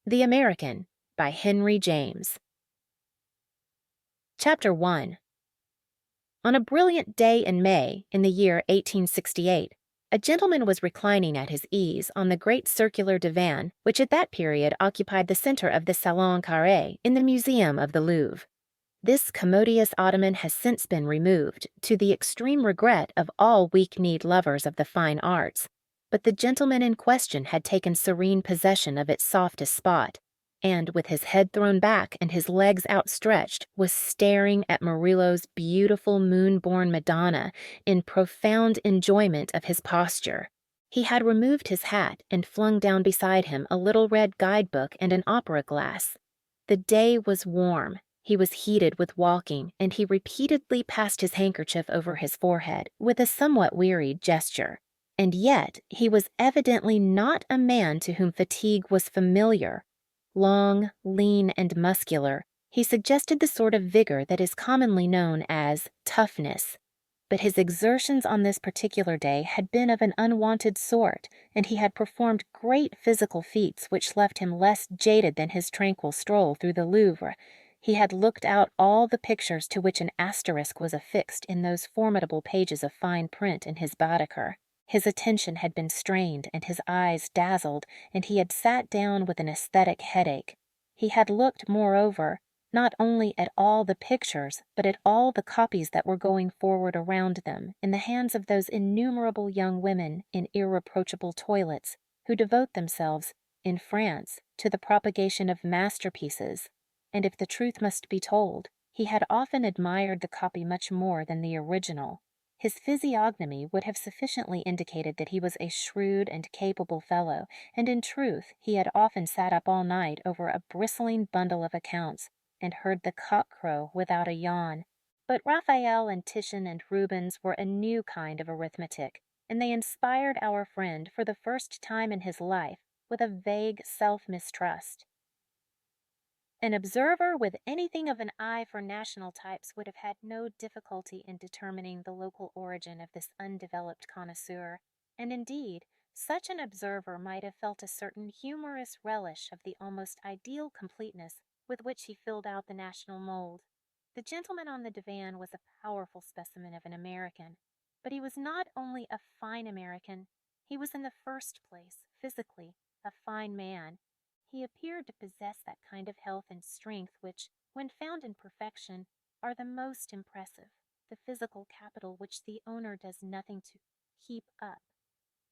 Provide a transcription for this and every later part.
The American by Henry James. Chapter 1. On a brilliant day in May, in the year 1868, a gentleman was reclining at his ease on the great circular divan which at that period occupied the center of the Salon Carré in the Museum of the Louvre. This commodious ottoman has since been removed, to the extreme regret of all weak-kneed lovers of the fine arts, but the gentleman in question had taken serene possession of its softest spot, and with his head thrown back and his legs outstretched, was staring at Murillo's beautiful moon-born Madonna in profound enjoyment of his posture. He had removed his hat and flung down beside him a little red guidebook and an opera glass. The day was warm. He was heated with walking, and he repeatedly passed his handkerchief over his forehead with a somewhat wearied gesture. And yet he was evidently not a man to whom fatigue was familiar. Long, lean, and muscular, he suggested the sort of vigor that is commonly known as toughness. But his exertions on this particular day had been of an unwonted sort, and he had performed great physical feats which left him less jaded than his tranquil stroll through the Louvre. He had looked out all the pictures to which an asterisk was affixed in those formidable pages of fine print in his Baedeker. His attention had been strained and his eyes dazzled, and he had sat down with an aesthetic headache. He had looked, moreover, not only at all the pictures, but at all the copies that were going forward around them, in the hands of those innumerable young women in irreproachable toilets, who devote themselves, in France, to the propagation of masterpieces. And if the truth must be told, he had often admired the copy much more than the original. His physiognomy would have sufficiently indicated that he was a shrewd and capable fellow, and in truth he had often sat up all night over a bristling bundle of accounts, and heard the cock crow without a yawn. But Raphael and Titian and Rubens were a new kind of arithmetic, and they inspired our friend for the first time in his life with a vague self-mistrust. An observer with anything of an eye for national types would have had no difficulty in determining the local origin of this undeveloped connoisseur, and indeed, such an observer might have felt a certain humorous relish of the almost ideal completeness with which he filled out the national mold. The gentleman on the divan was a powerful specimen of an American, but he was not only a fine American, he was in the first place, physically, a fine man. He appeared to possess that kind of health and strength which, when found in perfection, are the most impressive, the physical capital which the owner does nothing to keep up.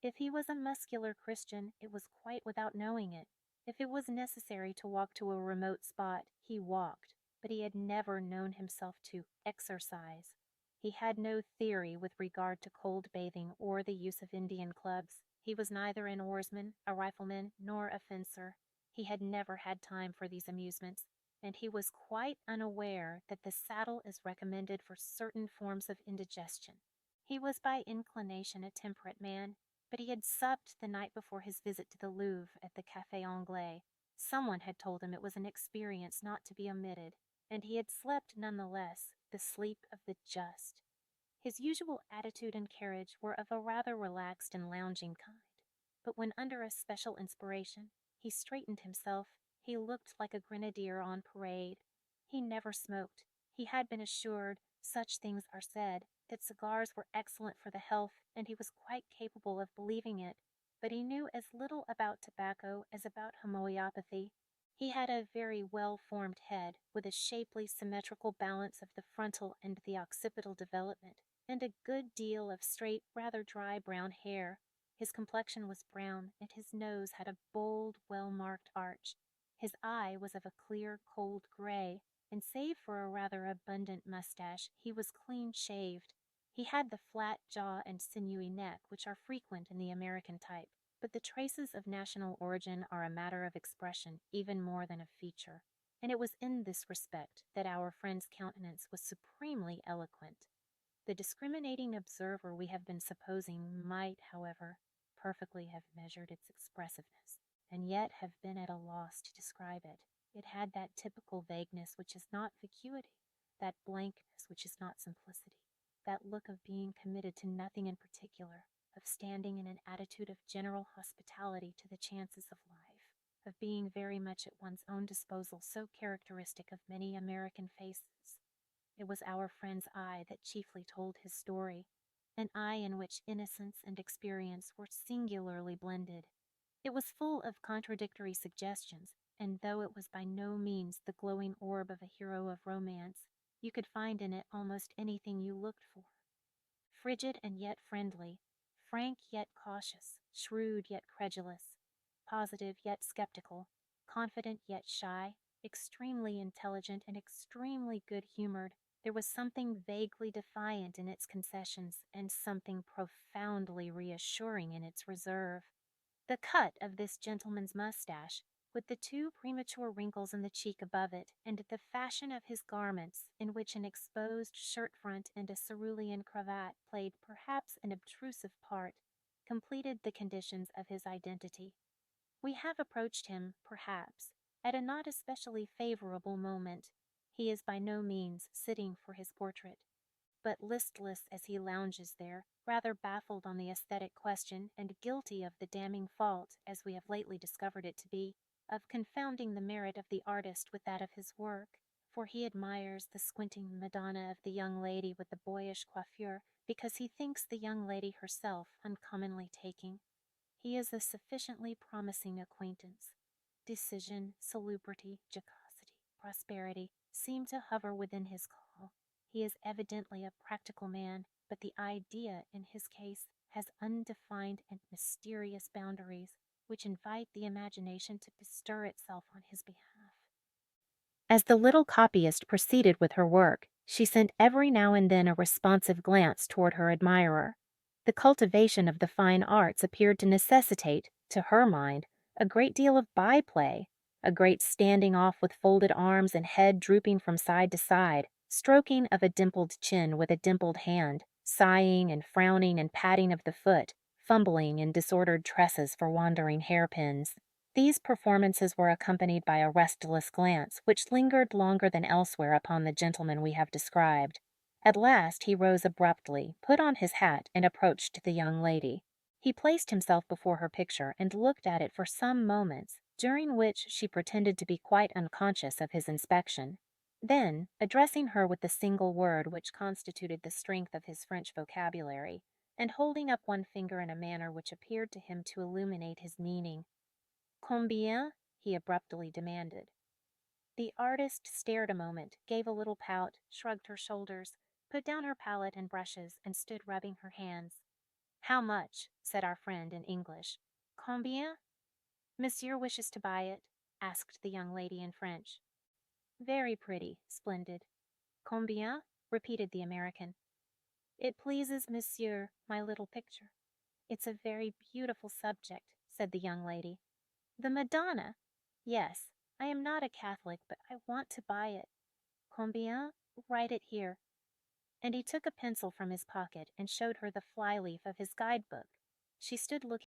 If he was a muscular Christian, it was quite without knowing it. If it was necessary to walk to a remote spot, he walked, but he had never known himself to exercise. He had no theory with regard to cold bathing or the use of Indian clubs. He was neither an oarsman, a rifleman, nor a fencer. He had never had time for these amusements, and he was quite unaware that the saddle is recommended for certain forms of indigestion. He was by inclination a temperate man, but he had supped the night before his visit to the Louvre at the Café Anglais. Someone had told him it was an experience not to be omitted, and he had slept none the less the sleep of the just. His usual attitude and carriage were of a rather relaxed and lounging kind, but when under a special inspiration, he straightened himself. He looked like a grenadier on parade. He never smoked. He had been assured, such things are said, that cigars were excellent for the health, and he was quite capable of believing it, but he knew as little about tobacco as about homeopathy. He had a very well-formed head, with a shapely, symmetrical balance of the frontal and the occipital development, and a good deal of straight, rather dry brown hair. His complexion was brown, and his nose had a bold, well-marked arch. His eye was of a clear, cold gray, and save for a rather abundant mustache, he was clean-shaved. He had the flat jaw and sinewy neck which are frequent in the American type, but the traces of national origin are a matter of expression even more than of feature, and it was in this respect that our friend's countenance was supremely eloquent. The discriminating observer we have been supposing might, however, perfectly have measured its expressiveness, and yet have been at a loss to describe it. It had that typical vagueness which is not vacuity, that blankness which is not simplicity, that look of being committed to nothing in particular, of standing in an attitude of general hospitality to the chances of life. of being very much at one's own disposal so characteristic of many American faces. It was our friend's eye that chiefly told his story, an eye in which innocence and experience were singularly blended. It was full of contradictory suggestions, and though it was by no means the glowing orb of a hero of romance, you could find in it almost anything you looked for. Frigid and yet friendly, frank yet cautious, shrewd yet credulous, positive yet skeptical, confident yet shy, extremely intelligent and extremely good-humored, there was something vaguely defiant in its concessions and something profoundly reassuring in its reserve. The cut of this gentleman's mustache, with the 2 premature wrinkles in the cheek above it, and the fashion of his garments, in which an exposed shirt-front and a cerulean cravat played perhaps an obtrusive part, completed the conditions of his identity. We have approached him, perhaps, at a not especially favorable moment. He is by no means sitting for his portrait, but listless as he lounges there, rather baffled on the aesthetic question and guilty of the damning fault, as we have lately discovered it to be, of confounding the merit of the artist with that of his work, for he admires the squinting Madonna of the young lady with the boyish coiffure because he thinks the young lady herself uncommonly taking. He is a sufficiently promising acquaintance. Decision, salubrity, jocosity, prosperity seem to hover within his call. He is evidently a practical man, but the idea in his case has undefined and mysterious boundaries which invite the imagination to bestir itself on his behalf. As the little copyist proceeded with her work, she sent every now and then a responsive glance toward her admirer. The cultivation of the fine arts appeared to necessitate, to her mind, a great deal of by-play, a great standing off with folded arms and head drooping from side to side, stroking of a dimpled chin with a dimpled hand, sighing and frowning and patting of the foot, fumbling in disordered tresses for wandering hairpins. These performances were accompanied by a restless glance, which lingered longer than elsewhere upon the gentleman we have described. At last he rose abruptly, put on his hat, and approached the young lady. He placed himself before her picture and looked at it for some moments, during which she pretended to be quite unconscious of his inspection. Then, addressing her with the single word which constituted the strength of his French vocabulary, and holding up one finger in a manner which appeared to him to illuminate his meaning, "Combien?" he abruptly demanded. The artist stared a moment, gave a little pout, shrugged her shoulders, put down her palette and brushes, and stood rubbing her hands. "How much?" said our friend in English. "Combien?" "Monsieur wishes to buy it?" asked the young lady in French. "Very pretty, splendid." "Combien?" repeated the American. "It pleases monsieur, my little picture. It's a very beautiful subject," said the young lady. "The Madonna?" "Yes. I am not a Catholic, but I want to buy it." "Combien? Write it here." And he took a pencil from his pocket and showed her the fly-leaf of his guidebook. She stood looking